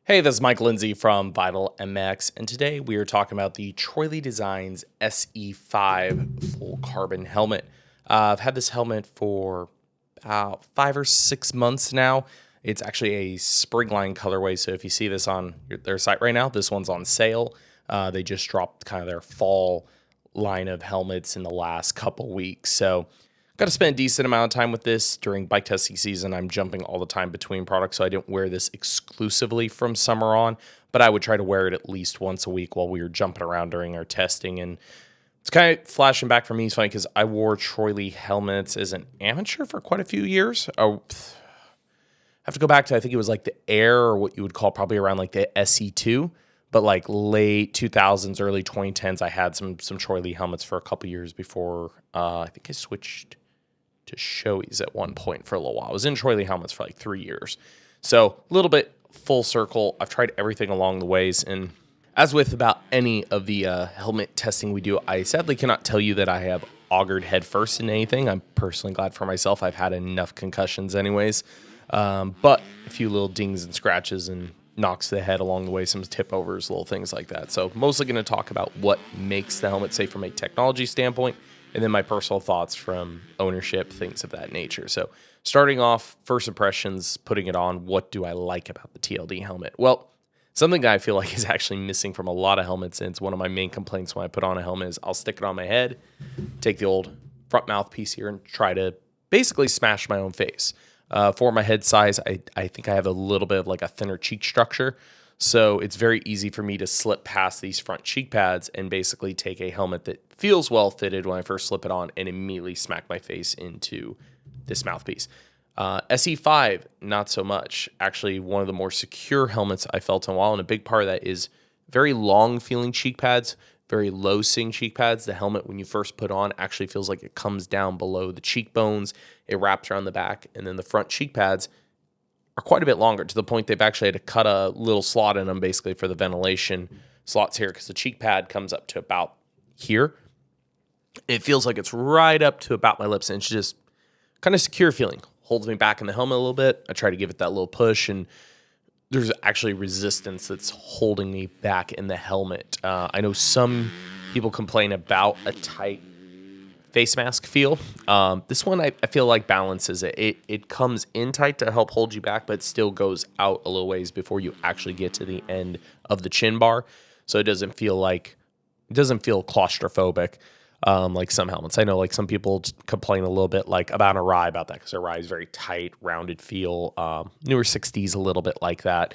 Hey, this is Mike Lindsay from Vital MX, and today we are talking about the Troy Lee Designs SE5 full carbon helmet. I've had this helmet for about 5 or 6 months now. It's actually a Springline colorway, so if you see this on their site right now, this one's on sale. They just dropped kind of their fall line of helmets in the last couple weeks, so got to spend a decent amount of time with this during bike testing season. I'm jumping all the time between products, so I didn't wear this exclusively from summer on, but I would try to wear it at least once a week while we were jumping around during our testing. And it's kind of flashing back for me. It's funny because I wore Troy Lee helmets as an amateur for quite a few years. I have to go back to, I think it was like the Air, or what you would call probably around like the SE2. But like late 2000s, early 2010s, I had some Troy Lee helmets for a couple years before I think I switched to Shoeies at one point for a little while. I was in Troy Lee helmets for like 3 years. So a little bit full circle. I've tried everything along the ways. And as with about any of the helmet testing we do, I sadly cannot tell you that I have augured headfirst in anything. I'm personally glad for myself. I've had enough concussions anyways. But a few little dings and scratches and knocks to the head along the way, some tip overs, little things like that. So mostly going to talk about what makes the helmet safe from a technology standpoint, and then my personal thoughts from ownership, things of that nature. So starting off, first impressions, putting it on, what do I like about the TLD helmet? Well, something I feel like is actually missing from a lot of helmets, and it's one of my main complaints when I put on a helmet, is I'll stick it on my head, take the old front mouthpiece here, and try to basically smash my own face. For my head size, I think I have a little bit of like a thinner cheek structure. So it's very easy for me to slip past these front cheek pads and basically take a helmet that feels well fitted when I first slip it on and immediately smack my face into this mouthpiece. SE5, not so much. Actually, one of the more secure helmets I felt in a while, and a big part of that is very long feeling cheek pads, very low sing cheek pads. The helmet, when you first put on, actually feels like it comes down below the cheekbones. It wraps around the back, and then the front cheek pads are quite a bit longer, to the point they've actually had to cut a little slot in them basically for the ventilation slots here, because the cheek pad comes up to about here. It feels like it's right up to about my lips, and it's just kind of secure feeling. Holds me back in the helmet a little bit. I try to give it that little push, and there's actually resistance that's holding me back in the helmet. I know some people complain about a tight face mask feel. This one I feel like balances it. It comes in tight to help hold you back, but still goes out a little ways before you actually get to the end of the chin bar. So it doesn't feel claustrophobic like some helmets. I know like some people complain a little bit like about a Rye about that, because a Rye is very tight, rounded feel. Newer 60s a little bit like that.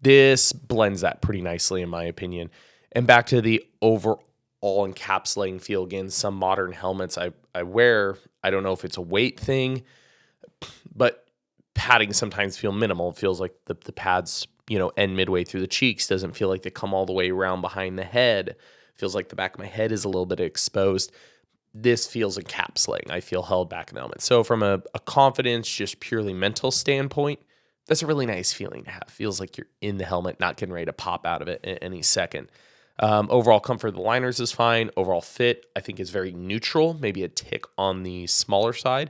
This blends that pretty nicely in my opinion. And back to the overall encapsulating feel, again, some modern helmets I wear, I don't know if it's a weight thing, but padding sometimes feel minimal. It feels like the pads, end midway through the cheeks. Doesn't feel like they come all the way around behind the head. Feels like the back of my head is a little bit exposed. This feels encapsulating. I feel held back in the helmet. So from a confidence, just purely mental standpoint, that's a really nice feeling to have. Feels like you're in the helmet, not getting ready to pop out of it at any second. Overall comfort of the liners is fine. Overall fit, I think, is very neutral, maybe a tick on the smaller side.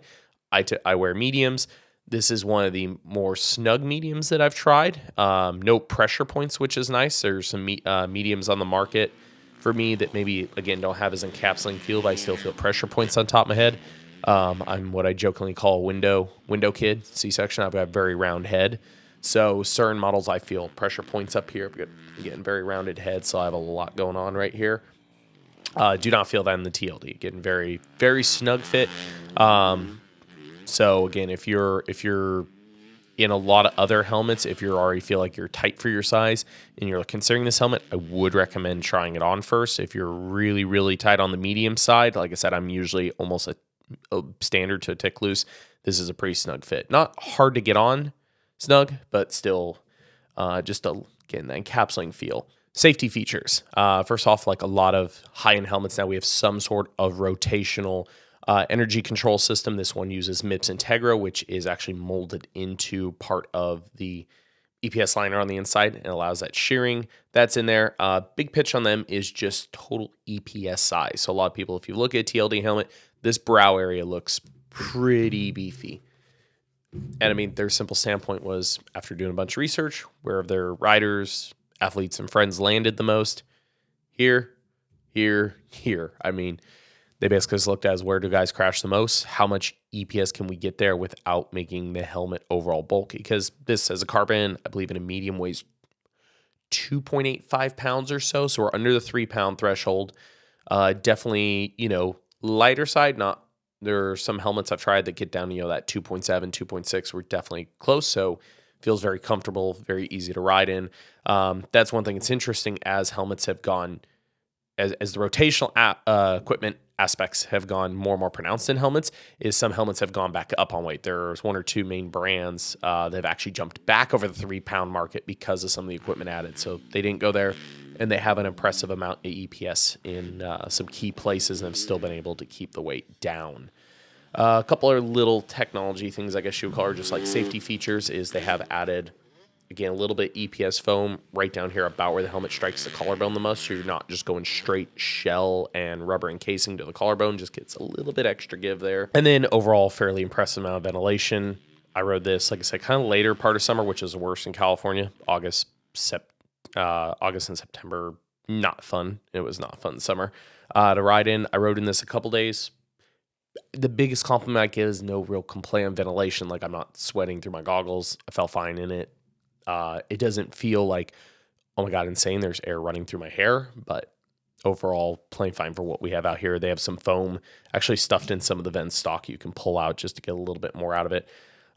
I wear mediums. This is one of the more snug mediums that I've tried. No pressure points, which is nice. There's some mediums on the market for me that maybe, again, don't have as encapsulating feel, but I still feel pressure points on top of my head. I'm what I jokingly call a window kid, C-section. I've got a very round head. So certain models I feel pressure points up here. Again, very rounded head, so I have a lot going on right here. Do not feel that in the TLD. Getting very, very snug fit. So again, if you're in a lot of other helmets, if you already feel like you're tight for your size and you're considering this helmet, I would recommend trying it on first. If you're really, really tight on the medium side, like I said, I'm usually almost a standard to a tick loose. This is a pretty snug fit. Not hard to get on snug, but still getting that encapsulating feel. Safety features. First off, like a lot of high-end helmets now, we have some sort of rotational energy control system. This one uses MIPS Integra, which is actually molded into part of the EPS liner on the inside and allows that shearing that's in there. Big pitch on them is just total EPS size. So a lot of people, if you look at a TLD helmet, this brow area looks pretty beefy. And I mean, their simple standpoint was, after doing a bunch of research, where their riders, athletes, and friends landed the most, here, here, here. I mean, they basically just looked at, where do guys crash the most? How much EPS can we get there without making the helmet overall bulky? Because this, as a carbon, I believe in a medium, weighs 2.85 pounds or so. So we're under the 3-pound threshold. Definitely, lighter side. Not There are some helmets I've tried that get down to, that 2.7, 2.6. We're definitely close. So feels very comfortable, very easy to ride in. That's one thing that's interesting, as helmets have gone, as the rotational equipment aspects have gone more and more pronounced in helmets, is some helmets have gone back up on weight. There's one or two main brands that have actually jumped back over the 3-pound market because of some of the equipment added. So they didn't go there, and they have an impressive amount of EPS in some key places and have still been able to keep the weight down. A couple of little technology things, I guess you would call, are just like safety features, is they have added, again, a little bit EPS foam right down here about where the helmet strikes the collarbone the most, so you're not just going straight shell and rubber encasing to the collarbone, just gets a little bit extra give there. And then overall, fairly impressive amount of ventilation. I rode this, like I said, kind of later part of summer, which is worse in California. August and September, not fun. It was not fun summer to ride in. I rode in this a couple days. The biggest compliment I get is no real complaint on ventilation. Like, I'm not sweating through my goggles. I felt fine in it. It doesn't feel like, oh my God, insane, there's air running through my hair, but overall, playing fine for what we have out here. They have some foam actually stuffed in some of the vent stock you can pull out just to get a little bit more out of it.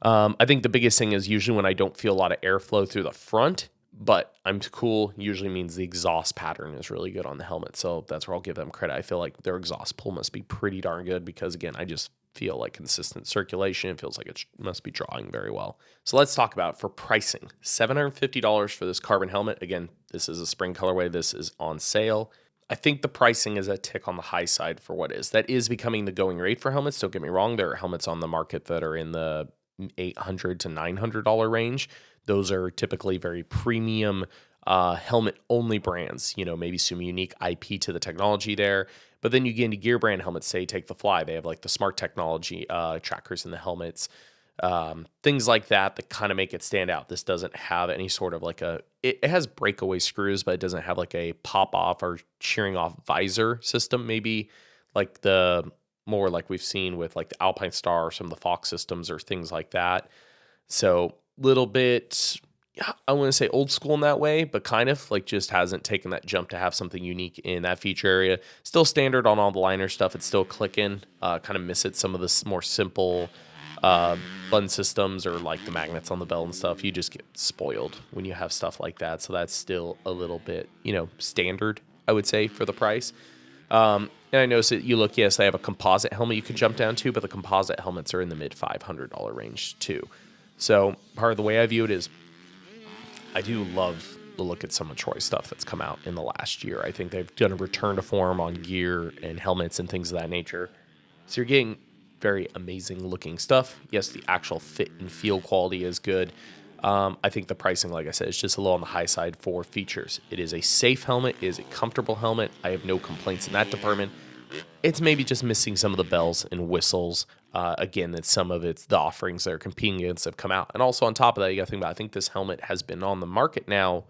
I think the biggest thing is usually when I don't feel a lot of airflow through the front, but I'm cool, usually means the exhaust pattern is really good on the helmet. So that's where I'll give them credit. I feel like their exhaust pull must be pretty darn good because, again, I just feel like consistent circulation. It feels like it must be drawing very well. So let's talk about for pricing. $750 for this carbon helmet. Again, this is a spring colorway. This is on sale. I think the pricing is a tick on the high side for what is. That is becoming the going rate for helmets. Don't get me wrong. There are helmets on the market that are in the $800 to $900 range. Those are typically very premium helmet-only brands, maybe some unique IP to the technology there. But then you get into gear brand helmets, say, take the Fly. They have like the smart technology trackers in the helmets, things like that kind of make it stand out. This doesn't have any sort of like it has breakaway screws, but it doesn't have like a pop-off or shearing off visor system, maybe like the more like we've seen with like the Alpine Star or some of the Fox systems or things like that. So little bit, I wouldn't say old school in that way, but kind of like just hasn't taken that jump to have something unique in that feature area. Still standard on all the liner stuff. It's still clicking. Kind of miss it. Some of the more simple button systems or like the magnets on the belt and stuff. You just get spoiled when you have stuff like that. So that's still a little bit, standard, I would say, for the price. And I noticed that yes, they have a composite helmet you can jump down to, but the composite helmets are in the mid $500 range too. So part of the way I view it is I do love the look at some of Troy's stuff that's come out in the last year. I think they've done a return to form on gear and helmets and things of that nature. So you're getting very amazing looking stuff. Yes, the actual fit and feel quality is good. I think the pricing, like I said, is just a little on the high side for features. It is a safe helmet. It is a comfortable helmet. I have no complaints in that department. It's maybe just missing some of the bells and whistles. Again, that some of the offerings that are competing against have come out. And also on top of that, you got to think about, I think this helmet has been on the market now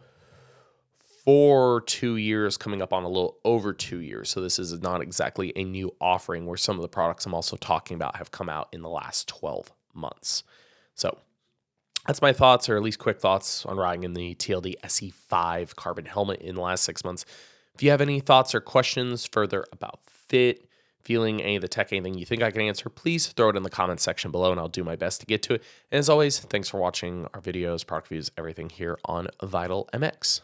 for 2 years, coming up on a little over 2 years. So this is not exactly a new offering, where some of the products I'm also talking about have come out in the last 12 months. So that's my thoughts, or at least quick thoughts, on riding in the TLD SE5 carbon helmet in the last 6 months. If you have any thoughts or questions further about fit, feeling, any of the tech, anything you think I can answer, please throw it in the comments section below and I'll do my best to get to it. And as always, thanks for watching our videos, product reviews, everything here on Vital MX.